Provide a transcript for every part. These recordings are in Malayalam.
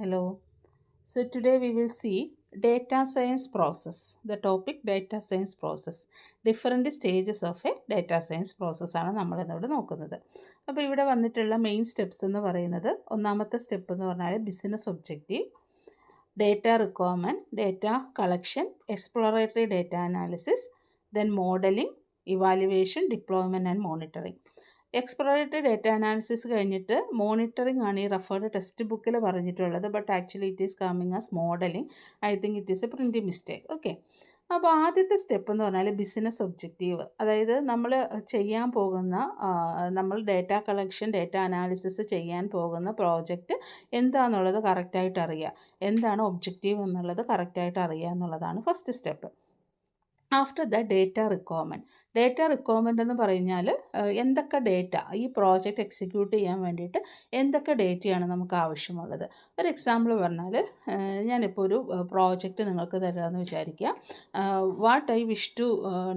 Hello. So today we will see data science process. The topic data science process. Different stages of a data science process ആണ് നമ്മൾ ഇന്നിവിടെ നോക്കുന്നത്. അപ്പോൾ ഇവിടെ വന്നിട്ടുള്ള മെയിൻ സ്റ്റെപ്സ് എന്ന് പറയുന്നത് ഒന്നാമത്തെ സ്റ്റെപ്പ് എന്ന് പറഞ്ഞാൽ business objective, data requirement, data collection, exploratory data analysis, then modelling, evaluation, deployment and monitoring. Exploratory data analysis കഴിഞ്ഞിട്ട് മോണിറ്ററിംഗ് ആണ് ഈ റഫേർഡ് ടെക്സ്റ്റ് ബുക്കിൽ പറഞ്ഞിട്ടുള്ളത്. But actually it is coming as modelling. I think it is A print mistake. Okay, അപ്പോൾ ആദ്യത്തെ സ്റ്റെപ്പ് എന്ന് പറഞ്ഞാൽ ബിസിനസ് ഒബ്ജക്റ്റീവ്, അതായത് നമ്മൾ ചെയ്യാൻ പോകുന്ന നമ്മൾ ഡേറ്റ കളക്ഷൻ, ഡേറ്റ അനാലിസിസ് ചെയ്യാൻ പോകുന്ന പ്രോജക്റ്റ് എന്താണെന്നുള്ളത് കറക്റ്റായിട്ട് അറിയുക, എന്താണ് ഒബ്ജക്റ്റീവ് എന്നുള്ളത് കറക്റ്റായിട്ട് അറിയുക എന്നുള്ളതാണ് first step. After the data requirement. Data requirement എന്ന് പറഞ്ഞാൽ എന്തൊക്കെ ഡേറ്റ ഈ പ്രോജക്റ്റ് എക്സിക്യൂട്ട് ചെയ്യാൻ വേണ്ടിയിട്ട് എന്തൊക്കെ ഡേറ്റയാണ് നമുക്ക് ആവശ്യമുള്ളത്. ഒരു എക്സാമ്പിൾ പറഞ്ഞാൽ ഞാനിപ്പോൾ ഒരു പ്രോജക്റ്റ് നിങ്ങൾക്ക് തരാമെന്ന് വിചാരിക്കുക. What I wish to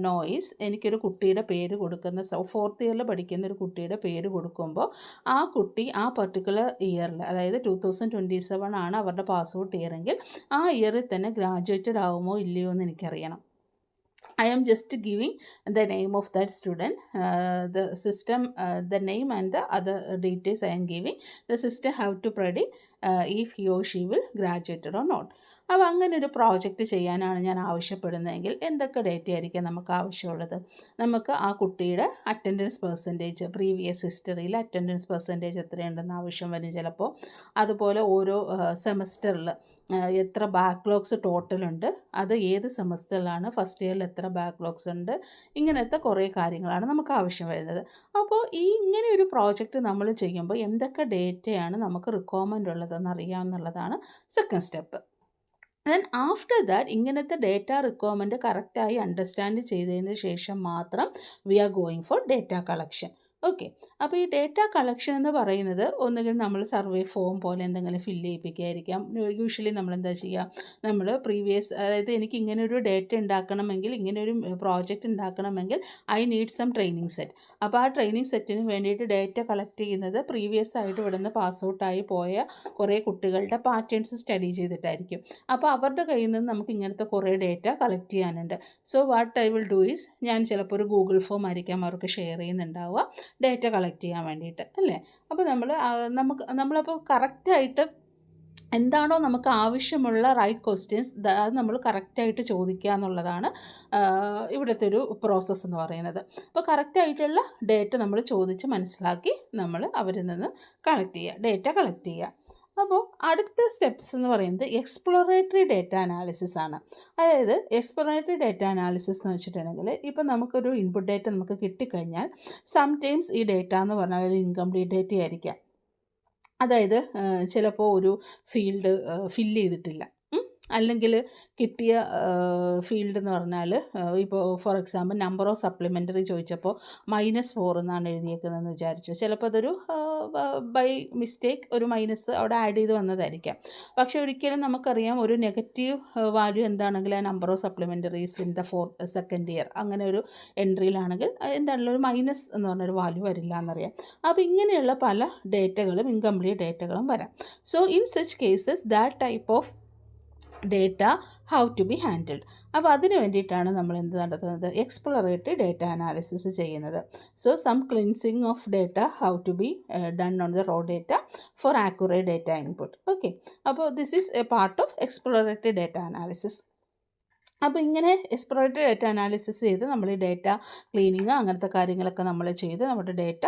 know is, എനിക്കൊരു കുട്ടിയുടെ പേര് കൊടുക്കുന്ന 4th ഇയറിൽ പഠിക്കുന്ന ഒരു കുട്ടിയുടെ പേര് കൊടുക്കുമ്പോൾ ആ കുട്ടി ആ പർട്ടിക്കുലർ ഇയറിൽ, അതായത് 2027 ആണ് അവരുടെ പാസ്ഔട്ട് ഇയർ എങ്കിൽ ആ ഇയറിൽ തന്നെ ഗ്രാജുവേറ്റഡ് ആകുമോ ഇല്ലയോ എന്ന് എനിക്കറിയണം. I am just giving the name of that student, the system, the name and the other details I am giving. The system have to predict if he or she will graduate or not. അപ്പോൾ അങ്ങനെ ഒരു പ്രോജക്റ്റ് ചെയ്യാനാണ് ഞാൻ ആവശ്യപ്പെടുന്നതെങ്കിൽ എന്തൊക്കെ ഡേറ്റ ആയിരിക്കും നമുക്ക് ആവശ്യമുള്ളത്. നമുക്ക് ആ കുട്ടിയുടെ അറ്റൻഡൻസ് പെർസെൻറ്റേജ്, പ്രീവിയസ് ഹിസ്റ്ററിയിൽ അറ്റൻഡൻസ് പെർസെൻറ്റേജ് എത്രയുണ്ടെന്ന് ആവശ്യം വരും ചിലപ്പോൾ. അതുപോലെ ഓരോ സെമസ്റ്ററിൽ എത്ര ബാക്ക്ലോഗ്സ് ടോട്ടലുണ്ട്, അത് ഏത് സെമസ്റ്ററിലാണ്, ഫസ്റ്റ് ഇയറിൽ എത്ര ബാക്ക്ലോഗ്സ് ഉണ്ട്, ഇങ്ങനത്തെ കുറേ കാര്യങ്ങളാണ് നമുക്ക് ആവശ്യം വരുന്നത്. അപ്പോൾ ഇങ്ങനെ ഒരു പ്രോജക്റ്റ് നമ്മൾ ചെയ്യുമ്പോൾ എന്തൊക്കെ ഡേറ്റയാണ് നമുക്ക് റിക്വയർമെൻ്റ് ഉള്ളതെന്ന് അറിയാമെന്നുള്ളതാണ് സെക്കൻഡ് സ്റ്റെപ്പ്. ദെൻ ആഫ്റ്റർ ദാറ്റ് ഇങ്ങനത്തെ ഡേറ്റ റിക്വയർമെൻറ്റ് കറക്റ്റായി അണ്ടർസ്റ്റാൻഡ് ചെയ്തതിന് ശേഷം മാത്രം we are going for data collection. Okay, അപ്പോൾ ഈ ഡേറ്റ കളക്ഷൻ എന്ന് പറയുന്നത് ഒന്നുകിൽ നമ്മൾ സർവേ ഫോം പോലെ എന്തെങ്കിലും ഫില്ല് ചെയ്യിപ്പിക്കുകയായിരിക്കാം. യൂഷ്വലി നമ്മൾ എന്താ ചെയ്യുക, നമ്മൾ പ്രീവിയസ്, അതായത് എനിക്ക് ഇങ്ങനെ ഒരു ഡേറ്റ ഉണ്ടാക്കണമെങ്കിൽ, ഇങ്ങനെ ഒരു പ്രോജക്റ്റ് ഉണ്ടാക്കണമെങ്കിൽ I need some training set. അപ്പോൾ ആ ട്രെയിനിങ് സെറ്റിന് വേണ്ടിയിട്ട് ഡേറ്റ കളക്ട് ചെയ്യുന്നത് പ്രീവിയസ് ആയിട്ട് ഇവിടുന്ന് പാസ് ഔട്ടായി പോയ കുറേ കുട്ടികളുടെ പാറ്റേൺസ് സ്റ്റഡി ചെയ്തിട്ടായിരിക്കും. അപ്പോൾ അവരുടെ കയ്യിൽ നിന്ന് നമുക്ക് ഇങ്ങനത്തെ കുറേ ഡേറ്റ കളക്ട് ചെയ്യാനുണ്ട്. So what I will do is, ഞാൻ ചിലപ്പോൾ ഒരു ഗൂഗിൾ ഫോം ആയിരിക്കാം അവർക്ക് ഷെയർ ചെയ്യുന്നുണ്ടാവുക ഡേറ്റ കളക്ട് ചെയ്യാൻ വേണ്ടിയിട്ട്, അല്ലേ. അപ്പോൾ നമ്മളപ്പോൾ കറക്റ്റായിട്ട് എന്താണോ നമുക്ക് ആവശ്യമുള്ള റൈറ്റ് ക്വസ്റ്റ്യൻസ് അത് നമ്മൾ കറക്റ്റായിട്ട് ചോദിക്കുക എന്നുള്ളതാണ് ഇവിടുത്തെ ഒരു പ്രോസസ്സ് എന്ന് പറയുന്നത്. അപ്പോൾ കറക്റ്റായിട്ടുള്ള ഡേറ്റ നമ്മൾ ചോദിച്ച് മനസ്സിലാക്കി നമ്മൾ അവരിൽ നിന്ന് ഡേറ്റ കളക്ട് ചെയ്യുക. അപ്പോൾ അടുത്ത സ്റ്റെപ്സ് എന്ന് പറയുന്നത് എക്സ്പ്ലോറേറ്ററി ഡേറ്റ അനാലിസിസ് ആണ്. അതായത് എക്സ്പ്ലോറേറ്ററി ഡേറ്റ അനാലിസിസ് എന്ന് വെച്ചിട്ടുണ്ടെങ്കിൽ ഇപ്പോൾ നമുക്കൊരു ഇൻപുട്ട് ഡേറ്റ നമുക്ക് കിട്ടിക്കഴിഞ്ഞാൽ സംടൈംസ് ഈ ഡേറ്റ എന്ന് പറഞ്ഞാൽ ഒരു ഇൻകംപ്ലീറ്റ് ഡേറ്റ ആയിരിക്കാം. അതായത് ചിലപ്പോൾ ഒരു ഫീൽഡ് ഫില്ല് ചെയ്തിട്ടില്ല, അല്ലെങ്കിൽ കിട്ടിയ ഫീൽഡ് എന്ന് പറഞ്ഞാൽ ഇപ്പോൾ for example number of supplementary ചോദിച്ചപ്പോൾ -4 എന്നാണ് എഴുതിയേക്കുന്നതെന്ന് വിചാരിച്ചു. ചിലപ്പോൾ അതൊരു ബൈ മിസ്റ്റേക്ക് ഒരു മൈനസ് അവിടെ ആഡ് ചെയ്ത് വന്നതായിരിക്കാം. പക്ഷേ ഒരിക്കലും നമുക്കറിയാം ഒരു നെഗറ്റീവ് വാല്യൂ എന്താണെങ്കിൽ ആ number of supplementaries in the second year അങ്ങനെ ഒരു എൻട്രിയിലാണെങ്കിൽ എന്താണല്ലോ ഒരു മൈനസ് എന്ന് പറഞ്ഞൊരു വാല്യൂ വരില്ല എന്നറിയാം. അപ്പോൾ ഇങ്ങനെയുള്ള പല ഡേറ്റകളും ഇൻകംപ്ലീറ്റ് ഡേറ്റകളും വരാം. So in such cases that type of data how to be handled. അപ്പോൾ അതിന് വേണ്ടിയിട്ടാണ് നമ്മൾ എന്ത് നടത്തുന്നത്, എക്സ്പ്ലോറേറ്ററി ഡേറ്റ അനാലിസിസ് ചെയ്യുന്നത്. So some cleansing of data how to be done on the raw data for accurate data input. Okay, അപ്പോൾ this is a part of exploratory data analysis. അപ്പോൾ ഇങ്ങനെ എക്സ്പ്ലോറേറ്ററി ഡേറ്റ അനാലിസിസ് ചെയ്ത് നമ്മൾ ഈ ഡേറ്റ ക്ലീനിങ് അങ്ങനത്തെ കാര്യങ്ങളൊക്കെ നമ്മൾ ചെയ്ത് നമ്മുടെ ഡേറ്റ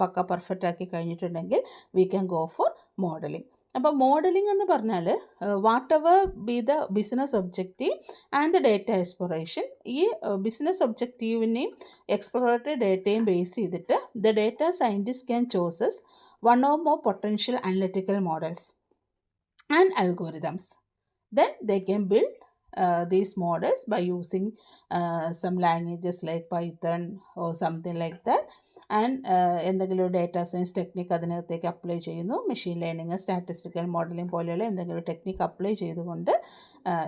പക്ക പെർഫെക്റ്റ് ആക്കി കഴിഞ്ഞിട്ടുണ്ടെങ്കിൽ we can go for modelling. അപ്പോൾ മോഡലിംഗ് എന്ന് പറഞ്ഞാൽ what ever B the business objective and the data exploration, ഈ ബിസിനസ് ഒബ്ജക്റ്റീവിനെയും എക്സ്പ്ലോറേറ്ററി ഡേറ്റയും ബേസ് ചെയ്തിട്ട് the data scientist can chooses one or more potential analytical models and algorithms. Then they can build these models by using some languages like Python or something like that. And എന്തെങ്കിലും ഡേറ്റ സയൻസ് ടെക്നിക്ക് അതിനകത്തേക്ക് അപ്ലൈ ചെയ്യുന്നു. മെഷീൻ ലേണിംഗ്, സ്റ്റാറ്റിസ്റ്റിക്കൽ മോഡലിംഗ് പോലെയുള്ള എന്തെങ്കിലും ടെക്നിക്ക് അപ്ലൈ ചെയ്തുകൊണ്ട്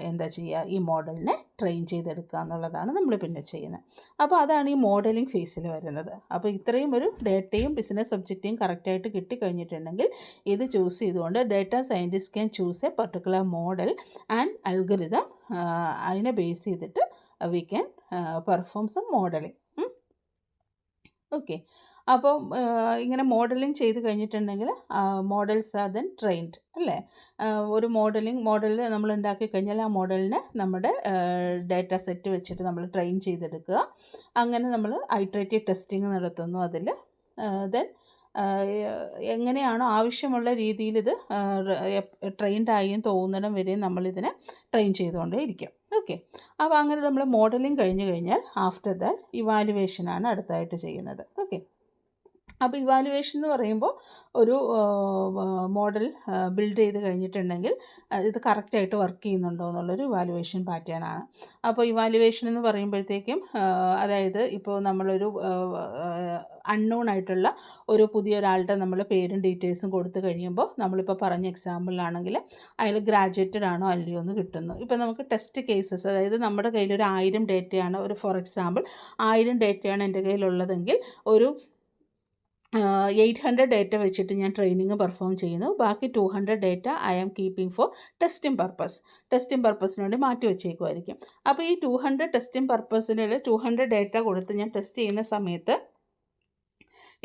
എന്താ ചെയ്യുക, ഈ മോഡലിനെ ട്രെയിൻ ചെയ്തെടുക്കുക എന്നുള്ളതാണ് നമ്മൾ പിന്നെ ചെയ്യുന്നത്. അപ്പോൾ അതാണ് ഈ മോഡലിംഗ് ഫേസിൽ വരുന്നത്. അപ്പോൾ ഇത്രയും ഒരു ഡേറ്റയും ബിസിനസ് ഒബ്ജക്റ്റീവും കറക്റ്റായിട്ട് കിട്ടിക്കഴിഞ്ഞിട്ടുണ്ടെങ്കിൽ ഇത് ചൂസ് ചെയ്തുകൊണ്ട് data scientist can choose a particular model and algorithm. അതിനെ ബേസ് ചെയ്തിട്ട് we can perform some modelling. Okay, അപ്പം ഇങ്ങനെ മോഡലിംഗ് ചെയ്ത് കഴിഞ്ഞിട്ടുണ്ടെങ്കിൽ മോഡൽസ് ആർ ദെൻ ട്രെയിൻഡ് അല്ലേ. ഒരു മോഡലിൽ നമ്മൾ ഉണ്ടാക്കി കഴിഞ്ഞാൽ ആ മോഡലിനെ നമ്മുടെ ഡേറ്റ സെറ്റ് വെച്ചിട്ട് നമ്മൾ ട്രെയിൻ ചെയ്തെടുക്കുക. അങ്ങനെ നമ്മൾ ഐട്രേറ്റീവ് ടെസ്റ്റിംഗ് നടത്തുന്നു. അതിൽ ദെൻ എങ്ങനെയാണോ ആവശ്യമുള്ള രീതിയിൽ ഇത് ട്രെയിൻഡായും തോന്നണം വരെയും നമ്മളിതിനെ ട്രെയിൻ ചെയ്തുകൊണ്ടേ ഇരിക്കും. ഓക്കെ, അപ്പോൾ അങ്ങനെ നമ്മൾ മോഡലിംഗ് കഴിഞ്ഞ് കഴിഞ്ഞാൽ ആഫ്റ്റർ ദാറ്റ് ഇവാലുവേഷനാണ് അടുത്തായിട്ട് ചെയ്യുന്നത്. ഓക്കെ, അപ്പോൾ ഇവാലുവേഷൻ എന്ന് പറയുമ്പോൾ ഒരു മോഡൽ ബിൽഡ് ചെയ്ത് കഴിഞ്ഞിട്ടുണ്ടെങ്കിൽ ഇത് കറക്റ്റായിട്ട് വർക്ക് ചെയ്യുന്നുണ്ടോ എന്നുള്ളൊരു ഇവാലുവേഷൻ പാറ്റേൺ ആണ്. അപ്പോൾ ഇവാലുവേഷൻ എന്ന് പറയുമ്പോഴത്തേക്കും അതായത് ഇപ്പോൾ നമ്മളൊരു അൺനോൺ ആയിട്ടുള്ള ഒരു പുതിയൊരാളുടെ നമ്മൾ പേരും ഡീറ്റെയിൽസും കൊടുത്തു കഴിയുമ്പോൾ നമ്മളിപ്പോൾ പറഞ്ഞ എക്സാമ്പിളിലാണെങ്കിൽ അയാൾ ഗ്രാജുവേറ്റഡ് ആണോ അല്ലയോ എന്ന് കിട്ടുന്നു. ഇപ്പോൾ നമുക്ക് ടെസ്റ്റ് കേസസ്, അതായത് നമ്മുടെ കയ്യിലൊരു 1000 ഡേറ്റയാണ്, ഒരു ഫോർ എക്സാമ്പിൾ 1000 ഡേറ്റയാണ് എൻ്റെ കയ്യിലുള്ളതെങ്കിൽ ഒരു 800 ഡേറ്റ വെച്ചിട്ട് ഞാൻ ട്രെയിനിങ് പെർഫോം ചെയ്യുന്നു. ബാക്കി 200 data I am keeping for testing പർപ്പസിന് വേണ്ടി മാറ്റി വെച്ചേക്കുമായിരിക്കും. അപ്പോൾ ഈ 200 ടെസ്റ്റിംഗ് പർപ്പസിന് 200 ഡേറ്റ കൊടുത്ത് ഞാൻ ടെസ്റ്റ് ചെയ്യുന്ന സമയത്ത്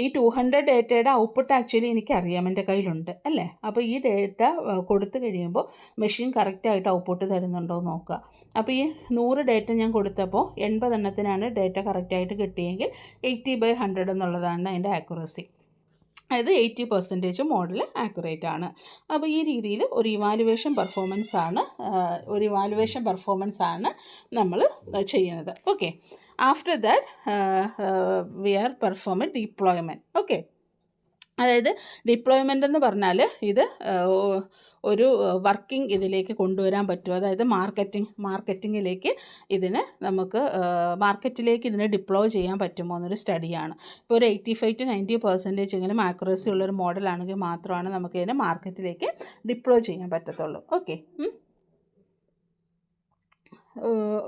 ഈ 200 ഡേറ്റയുടെ ഔട്ട്പുട്ട് ആക്ച്വലി എനിക്കറിയാം, എൻ്റെ കയ്യിലുണ്ട് അല്ലേ. അപ്പോൾ ഈ ഡേറ്റ കൊടുത്തു കഴിയുമ്പോൾ മെഷീൻ കറക്റ്റായിട്ട് ഔട്ട്പുട്ട് തരുന്നുണ്ടോ എന്ന് നോക്കുക. അപ്പോൾ ഈ 100 ഡേറ്റ ഞാൻ കൊടുത്തപ്പോൾ 80 എണ്ണത്തിനാണ് ഡേറ്റ കറക്റ്റായിട്ട് കിട്ടിയെങ്കിൽ 80/100 എന്നുള്ളതാണ് അതിൻ്റെ ആക്യുറസി. അതായത് 80% മോഡൽ ആക്യുറേറ്റ് ആണ്. അപ്പോൾ ഈ രീതിയിൽ ഒരു ഇവാലുവേഷൻ പെർഫോമൻസ് ആണ് നമ്മൾ ചെയ്യുന്നത്. Okay, after that we are perform deployment. Okay, അതായത് ഡിപ്ലോയ്മെൻ്റ് എന്ന് പറഞ്ഞാൽ ഇത് ഒരു വർക്കിംഗ് ഇതിലേക്ക് കൊണ്ടുവരാൻ പറ്റുമോ, അതായത് മാർക്കറ്റിങ്ങിലേക്ക് മാർക്കറ്റിലേക്ക് ഇതിനെ ഡിപ്ലോയ് ചെയ്യാൻ പറ്റുമോ എന്നൊരു സ്റ്റഡിയാണ്. ഇപ്പോൾ ഒരു 85 to 90% എങ്കിലും ആക്യുറസി ഉള്ളൊരു മോഡലാണെങ്കിൽ മാത്രമാണ് നമുക്കിതിനെ മാർക്കറ്റിലേക്ക് ഡിപ്ലോയ് ചെയ്യാൻ പറ്റത്തുള്ളൂ. Okay,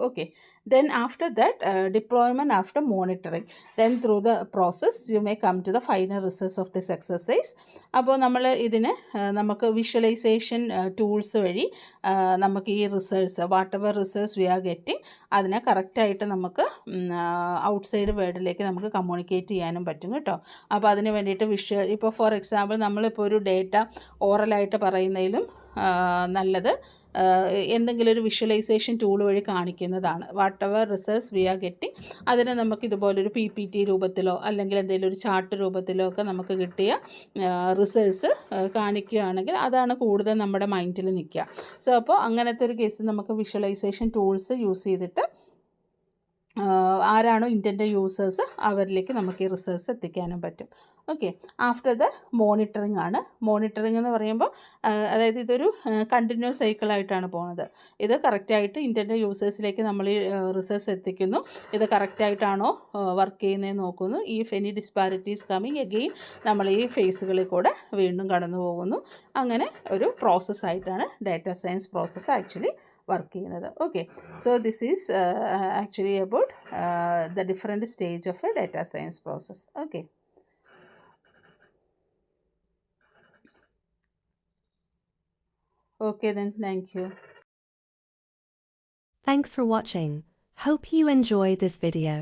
okay, then after that deployment after monitoring, then through the process you may come to the final results of this exercise. അപ്പോൾ നമ്മൾ ഇതിന് നമുക്ക് വിഷ്വലൈസേഷൻ ടൂൾസ് വഴി നമുക്ക് ഈ results whatever results we are getting അതിനെ കറക്റ്റായിട്ട് നമുക്ക് ഔട്ട്സൈഡ് വേൾഡിലേക്ക് നമുക്ക് കമ്മ്യൂണിക്കേറ്റ് ചെയ്യാനും പറ്റും കേട്ടോ. അപ്പോൾ അതിന് വേണ്ടിയിട്ട് ഇപ്പോൾ ഫോർ എക്സാമ്പിൾ നമ്മളിപ്പോൾ ഒരു ഡേറ്റ ഓറലായിട്ട് പറയുന്നതിലും നല്ലത് എന്തെങ്കിലും ഒരു വിഷ്വലൈസേഷൻ ടൂൾ വഴി കാണിക്കുന്നതാണ്. Whatever results we are getting അതിന് നമുക്ക് ഇതുപോലൊരു PPT രൂപത്തിലോ അല്ലെങ്കിൽ എന്തെങ്കിലും ഒരു ചാർട്ട് രൂപത്തിലോ ഒക്കെ നമുക്ക് കിട്ടിയ റിസൾട്ട്സ് കാണിക്കുകയാണെങ്കിൽ അതാണ് കൂടുതൽ നമ്മുടെ മൈൻഡിൽ നിൽക്കുക. സോ അപ്പോൾ അങ്ങനത്തെ ഒരു കേസ് നമുക്ക് വിഷ്വലൈസേഷൻ ടൂൾസ് യൂസ് ചെയ്തിട്ട് ആരാണോ ഇൻറ്റൻറ്റ് യൂസേഴ്സ് അവരിലേക്ക് നമുക്ക് ഈ റിസൾട്ട്സ് എത്തിക്കാനും പറ്റും. ഓക്കെ, ആഫ്റ്റർ ദ മോണിറ്ററിംഗ് ആണ്. മോണിറ്ററിംഗ് എന്ന് പറയുമ്പോൾ അതായത് ഇതൊരു കണ്ടിന്യൂസ് സൈക്കിളായിട്ടാണ് പോകുന്നത്. ഇത് കറക്റ്റായിട്ട് ഇൻറ്റൻറ്റ് യൂസേഴ്സിലേക്ക് നമ്മൾ ഈ റിസൾട്ട്സ് എത്തിക്കുന്നു. ഇത് കറക്റ്റായിട്ടാണോ വർക്ക് ചെയ്യുന്നതെന്ന് നോക്കുന്നു. If any disparities coming again നമ്മൾ ഈ ഫേസുകളിൽ കൂടെ വീണ്ടും കടന്നു പോകുന്നു. അങ്ങനെ ഒരു പ്രോസസ്സായിട്ടാണ് data science process actually work ചെയ്യുന്നത്. Okay, so this is actually about the different stage of a data science process. Okay, okay then, thank you. Thanks for watching. Hope you enjoy this video.